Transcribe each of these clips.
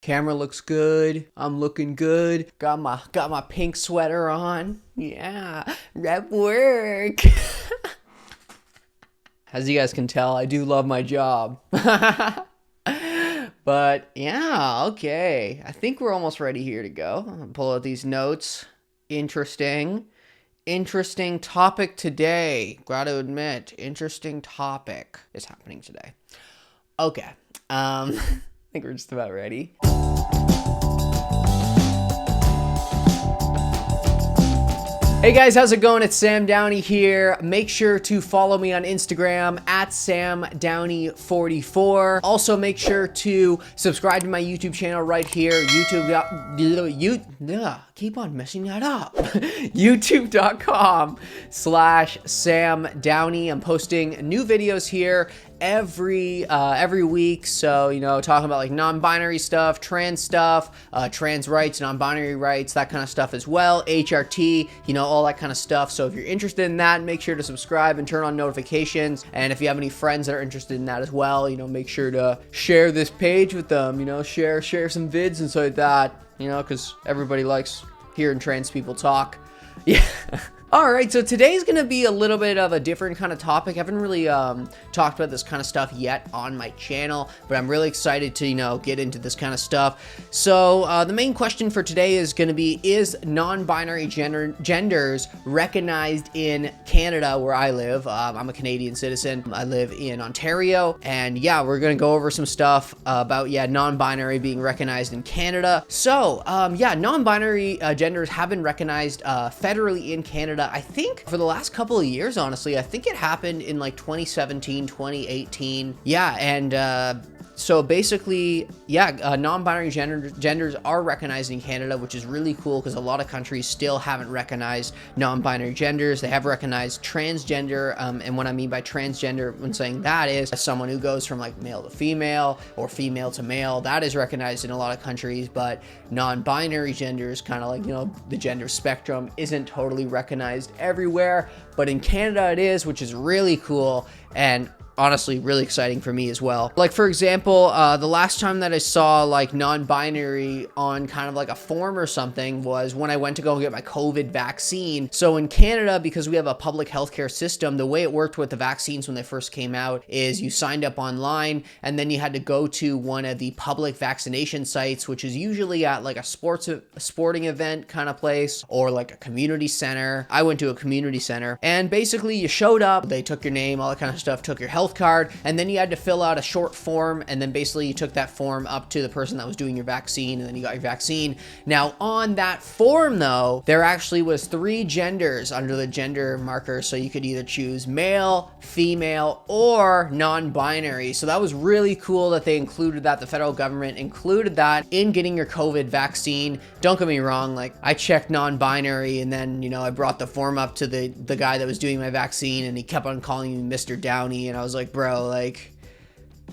Camera looks good. I'm looking good. Got my pink sweater on. Yeah, rep work. As you guys can tell, I do love my job. But yeah, okay. I think we're almost ready here to go. I'm gonna pull out these notes. Interesting. Interesting topic today. Gotta admit, interesting topic is happening today. Okay. I think we're just about ready. Hey guys, how's it going? It's Sam Downey here. Make sure to follow me on Instagram at SamDowney44. Also, make sure to subscribe to my YouTube channel right here. Keep on messing that up. YouTube.com/Sam Downey. I'm posting new videos here every week. So, talking about like non-binary stuff, trans rights, non-binary rights, that kind of stuff as well. HRT, all that kind of stuff. So if you're interested in that, make sure to subscribe and turn on notifications. And if you have any friends that are interested in that as well, make sure to share this page with them, share some vids and stuff like that, because everybody likes hearing trans people talk. Yeah. All right, so today's going to be a little bit of a different kind of topic. I haven't really talked about this kind of stuff yet on my channel, but I'm really excited to, get into this kind of stuff. So the main question for today is going to be, is non-binary genders recognized in Canada, where I live? I'm a Canadian citizen. I live in Ontario, and yeah, we're going to go over some stuff about, non-binary being recognized in Canada. So, non-binary genders have been recognized federally in Canada. I think for the last couple of years, honestly. I think it happened in like 2017, 2018. Yeah, and so basically, non-binary genders are recognized in Canada, which is really cool because a lot of countries still haven't recognized non-binary genders. They have recognized transgender, and what I mean by transgender when saying that is someone who goes from like male to female or female to male. That is recognized in a lot of countries, but non-binary genders, kind of like, the gender spectrum, isn't totally recognized everywhere, but in Canada it is, which is really cool and honestly really exciting for me as well. Like, for example, the last time that I saw like non-binary on kind of like a form or something was when I went to go get my COVID vaccine. So in Canada, because we have a public healthcare system, the way it worked with the vaccines when they first came out is you signed up online and then you had to go to one of the public vaccination sites, which is usually at like a sporting event kind of place or like a community center. I went to a community center, and basically you showed up, they took your name, all that kind of stuff, took your health card, and then you had to fill out a short form, and then basically you took that form up to the person that was doing your vaccine, and then you got your vaccine. Now on that form though, there actually was 3 genders under the gender marker, so you could either choose male, female, or non-binary. So that was really cool that they included that. The federal government included that in getting your COVID vaccine. Don't get me wrong, like I checked non-binary, and then I brought the form up to the guy that was doing my vaccine, and he kept on calling me Mr. Downey, and I was like, bro, like,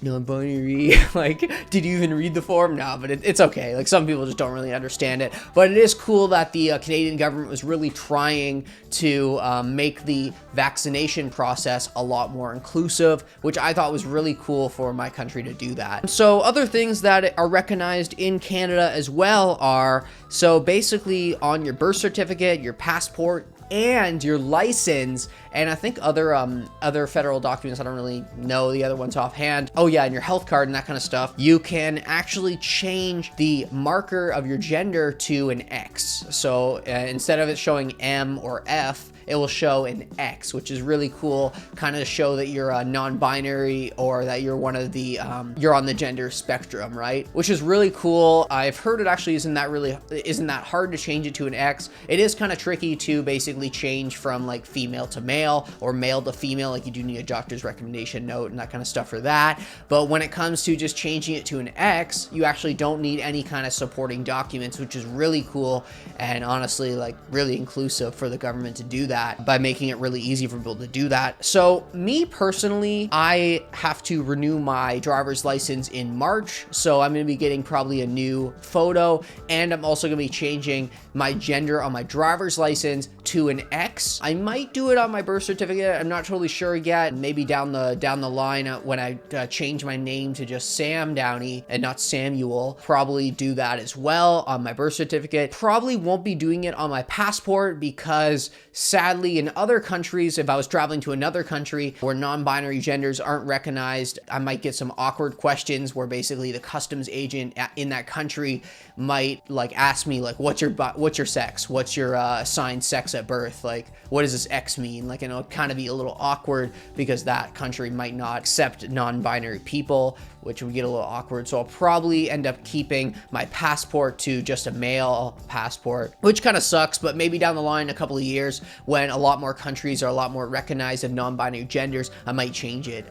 non-binary, like, did you even read the form? No, but it's okay. Like, some people just don't really understand it, but it is cool that the Canadian government was really trying to make the vaccination process a lot more inclusive, which I thought was really cool for my country to do that. So other things that are recognized in Canada as well are, so basically on your birth certificate, your passport, and your license, and I think other federal documents. I don't really know the other ones offhand. Oh yeah, and your health card and that kind of stuff. You can actually change the marker of your gender to an X. So instead of it showing M or F, it will show an X, which is really cool, kind of to show that you're a non-binary or that you're one of the, you're on the gender spectrum, right? Which is really cool. I've heard it actually isn't that hard to change it to an X. It is kind of tricky to basically change from like female to male or male to female. Like, you do need a doctor's recommendation note and that kind of stuff for that. But when it comes to just changing it to an X, you actually don't need any kind of supporting documents, which is really cool and honestly like really inclusive for the government to do that. that by making it really easy for people to do that. So me personally, I have to renew my driver's license in March. So I'm going to be getting probably a new photo, and I'm also going to be changing my gender on my driver's license to an X. I might do it on my birth certificate. I'm not totally sure yet. Maybe down the line when I change my name to just Sam Downey and not Samuel, probably do that as well on my birth certificate. Probably won't be doing it on my passport because sadly in other countries, if I was traveling to another country where non-binary genders aren't recognized, I might get some awkward questions where basically the customs agent in that country might like ask me like, what's your sex? What's your assigned sex at birth? Like, what does this X mean? Like, and it'll kind of be a little awkward because that country might not accept non-binary people, which would get a little awkward. So I'll probably end up keeping my passport to just a male passport, which kind of sucks, but maybe down the line, a couple of years when a lot more countries are a lot more recognized of non-binary genders, I might change it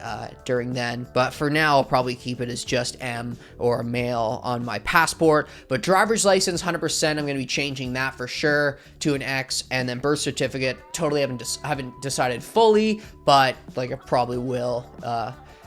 during then. But for now, I'll probably keep it as just M or male on my passport. But driver's license, 100%, I'm going to be changing that for sure to an X, and then birth certificate, totally haven't decided fully, but like I probably will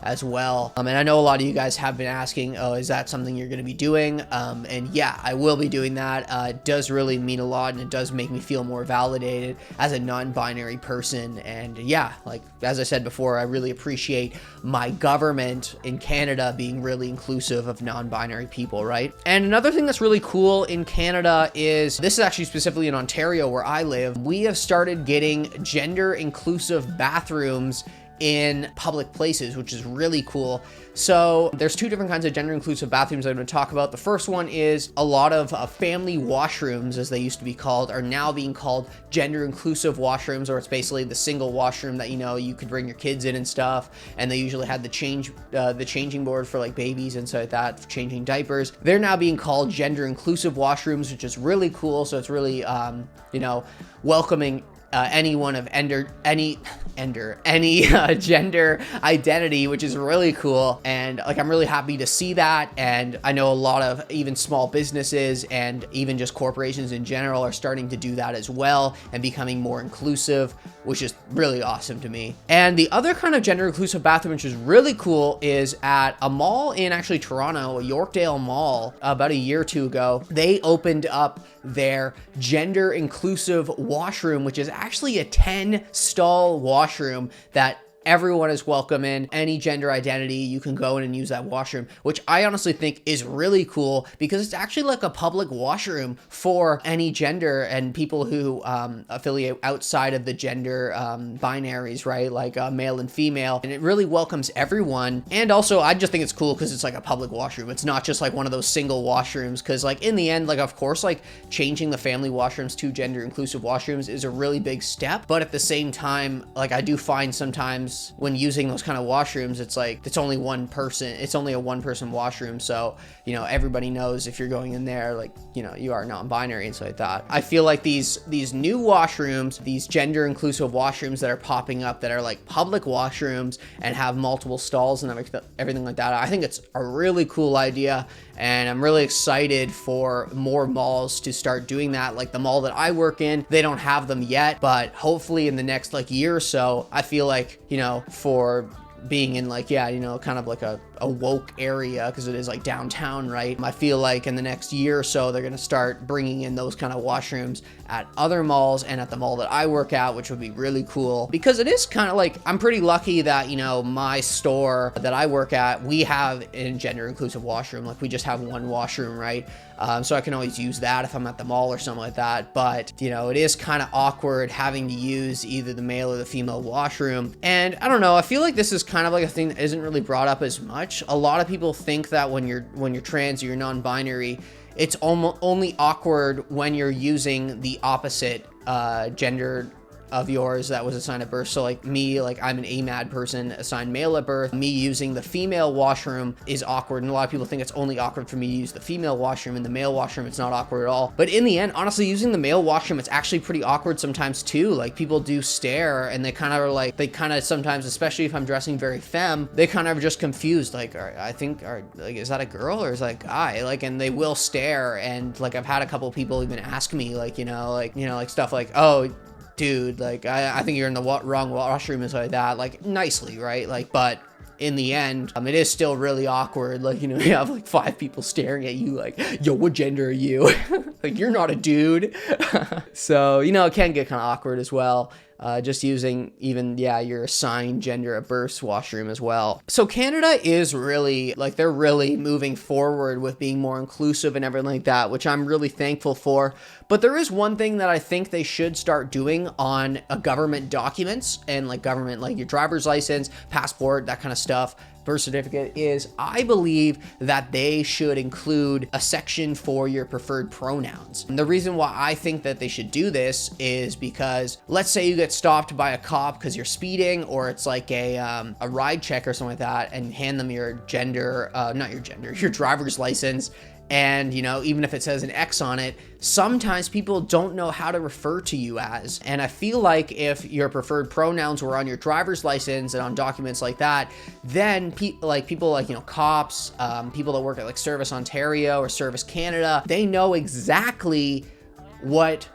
as well. And I know a lot of you guys have been asking, oh, is that something you're going to be doing? And yeah, I will be doing that. It does really mean a lot, and it does make me feel more validated as a non-binary person. And yeah, like as I said before, I really appreciate my government in Canada being really inclusive of non-binary people, right? And another thing that's really cool in Canada is, this is actually specifically in Ontario where I live, we have started getting gender inclusive bathrooms in public places, which is really cool. So there's two different kinds of gender inclusive bathrooms I'm going to talk about. The first one is a lot of family washrooms, as they used to be called, are now being called gender inclusive washrooms, or it's basically the single washroom that, you know, you could bring your kids in and stuff. And they usually had the changing board for like babies and stuff like that, for changing diapers. They're now being called gender inclusive washrooms, which is really cool. So it's really, you know, welcoming anyone of any gender identity, which is really cool. And like, I'm really happy to see that. And I know a lot of even small businesses and even just corporations in general are starting to do that as well and becoming more inclusive, which is really awesome to me. And the other kind of gender inclusive bathroom, which is really cool, is at a mall in actually Toronto, Yorkdale Mall, about a year or two ago. They opened up their gender inclusive washroom, which is actually a 10-stall washroom that everyone is welcome in. Any gender identity, you can go in and use that washroom, which I honestly think is really cool because it's actually like a public washroom for any gender and people who affiliate outside of the gender binaries, right? Like male and female. And it really welcomes everyone. And also, I just think it's cool because it's like a public washroom. It's not just like one of those single washrooms, because like in the end, like of course, like changing the family washrooms to gender inclusive washrooms is a really big step. But at the same time, like I do find sometimes when using those kind of washrooms, it's like, it's only one person, it's only a one-person washroom. So, you know, everybody knows if you're going in there, like, you know, you are non-binary and stuff like that. I feel like these new washrooms, these gender inclusive washrooms that are popping up that are like public washrooms and have multiple stalls and everything like that, I think it's a really cool idea. And I'm really excited for more malls to start doing that. Like the mall that I work in, they don't have them yet, but hopefully in the next like year or so, I feel like, you know, for being in like, yeah, you know, kind of like a woke area, because it is like downtown, right? I feel like in the next year or so, they're going to start bringing in those kind of washrooms at other malls and at the mall that I work at, which would be really cool, because it is kind of like, I'm pretty lucky that, you know, my store that I work at, we have a gender inclusive washroom. Like we just have one washroom, right? So I can always use that if I'm at the mall or something like that. But, you know, it is kind of awkward having to use either the male or the female washroom. And I don't know, I feel like this is kind of like a thing that isn't really brought up as much. A lot of people think that when you're trans or you're non-binary, it's only awkward when you're using the opposite gender of yours that was assigned at birth. So like me, like I'm an AMAD person assigned male at birth. Me using the female washroom is awkward, and a lot of people think it's only awkward for me to use the female washroom. In the male washroom, it's not awkward at all. But in the end, honestly, using the male washroom, it's actually pretty awkward sometimes too. Like people do stare, and they kind of are like, they kind of sometimes, especially if I'm dressing very femme, they kind of are just confused. Like, I think, like, is that a girl or is that a guy? Like, and they will stare. And like I've had a couple people even ask me, like, like stuff like, oh, dude, like, I think you're in the wrong washroom and stuff like that, like, nicely, right? Like, but in the end, it is still really awkward. Like, you know, you have like 5 people staring at you like, yo, what gender are you? Like, you're not a dude. So, you know, it can get kind of awkward as well. Just using even, your assigned gender at birth washroom as well. So Canada is really, like, they're really moving forward with being more inclusive and everything like that, which I'm really thankful for. But there is one thing that I think they should start doing on government documents and like government, like your driver's license, passport, that kind of stuff, birth certificate, is I believe that they should include a section for your preferred pronouns. And the reason why I think that they should do this is because let's say you get stopped by a cop because you're speeding, or it's like a ride check or something like that, and hand them your your driver's license. And, you know, even if it says an X on it, sometimes people don't know how to refer to you as. And I feel like if your preferred pronouns were on your driver's license and on documents like that, then people like, you know, cops, people that work at like Service Ontario or Service Canada, they know exactly what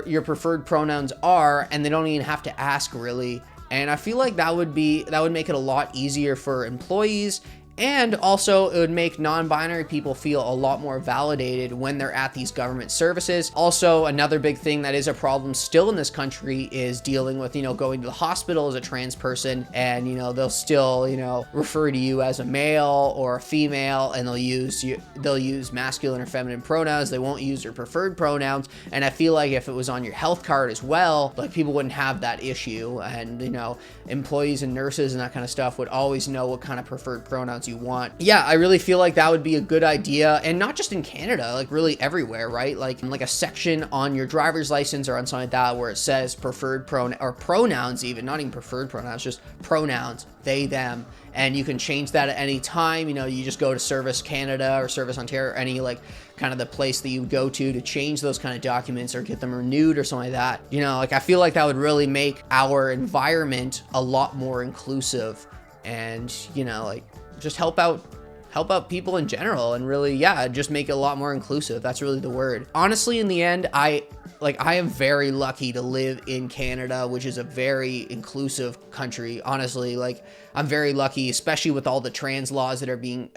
your preferred pronouns are, and they don't even have to ask really. And I feel like that would make it a lot easier for employees. And also, it would make non-binary people feel a lot more validated when they're at these government services. Also, another big thing that is a problem still in this country is dealing with, you know, going to the hospital as a trans person, and, you know, they'll still, you know, refer to you as a male or a female, and they'll use masculine or feminine pronouns. They won't use their preferred pronouns. And I feel like if it was on your health card as well, like, people wouldn't have that issue. And, you know, employees and nurses and that kind of stuff would always know what kind of preferred pronouns you want. Yeah, I really feel like that would be a good idea, and not just in Canada, like really everywhere, right? Like a section on your driver's license or on something like that where it says preferred pronouns, even not even preferred pronouns, just pronouns, they, them, and you can change that at any time. You know, you just go to Service Canada or Service Ontario, or any like kind of the place that you would go to change those kind of documents or get them renewed or something like that. You know, like, I feel like that would really make our environment a lot more inclusive, and, you know, like, just help out people in general, and really, just make it a lot more inclusive. That's really the word. Honestly, in the end, I am very lucky to live in Canada, which is a very inclusive country. Honestly, like, I'm very lucky, especially with all the anti-trans laws that are being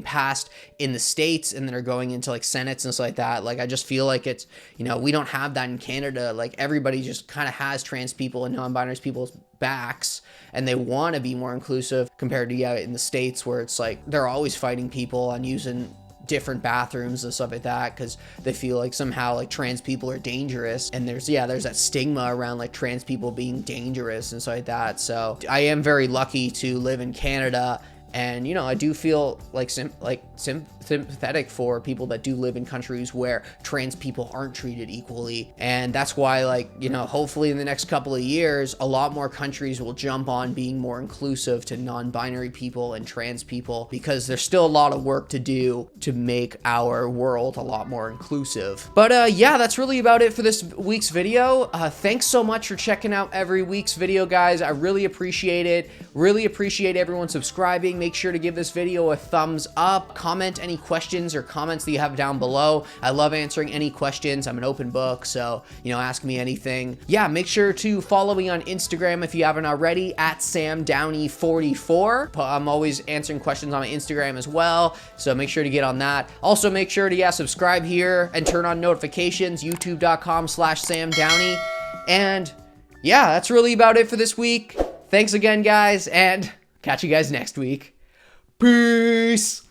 passed in the States and that are going into like Senates and stuff like that. Like, I just feel like it's, you know, we don't have that in Canada. Like, everybody just kind of has trans people and non-binary people's backs, and they want to be more inclusive compared to in the States, where it's like they're always fighting people on using different bathrooms and stuff like that because they feel like somehow like trans people are dangerous, and there's that stigma around like trans people being dangerous and stuff like that. So I am very lucky to live in Canada, and, you know, I do feel like sympathetic for people that do live in countries where trans people aren't treated equally. And that's why, like, you know, hopefully in the next couple of years, a lot more countries will jump on being more inclusive to non-binary people and trans people, because there's still a lot of work to do to make our world a lot more inclusive. But that's really about it for this week's video. Thanks so much for checking out every week's video, guys. I really appreciate it. Really appreciate everyone subscribing. Make sure to give this video a thumbs up. Comment any questions or comments that you have down below. I love answering any questions. I'm an open book, so, you know, ask me anything. Yeah, make sure to follow me on Instagram if you haven't already, at SamDowney44. I'm always answering questions on my Instagram as well, so make sure to get on that. Also, make sure to subscribe here and turn on notifications, youtube.com/SamDowney. And yeah, that's really about it for this week. Thanks again, guys, and catch you guys next week. Peace!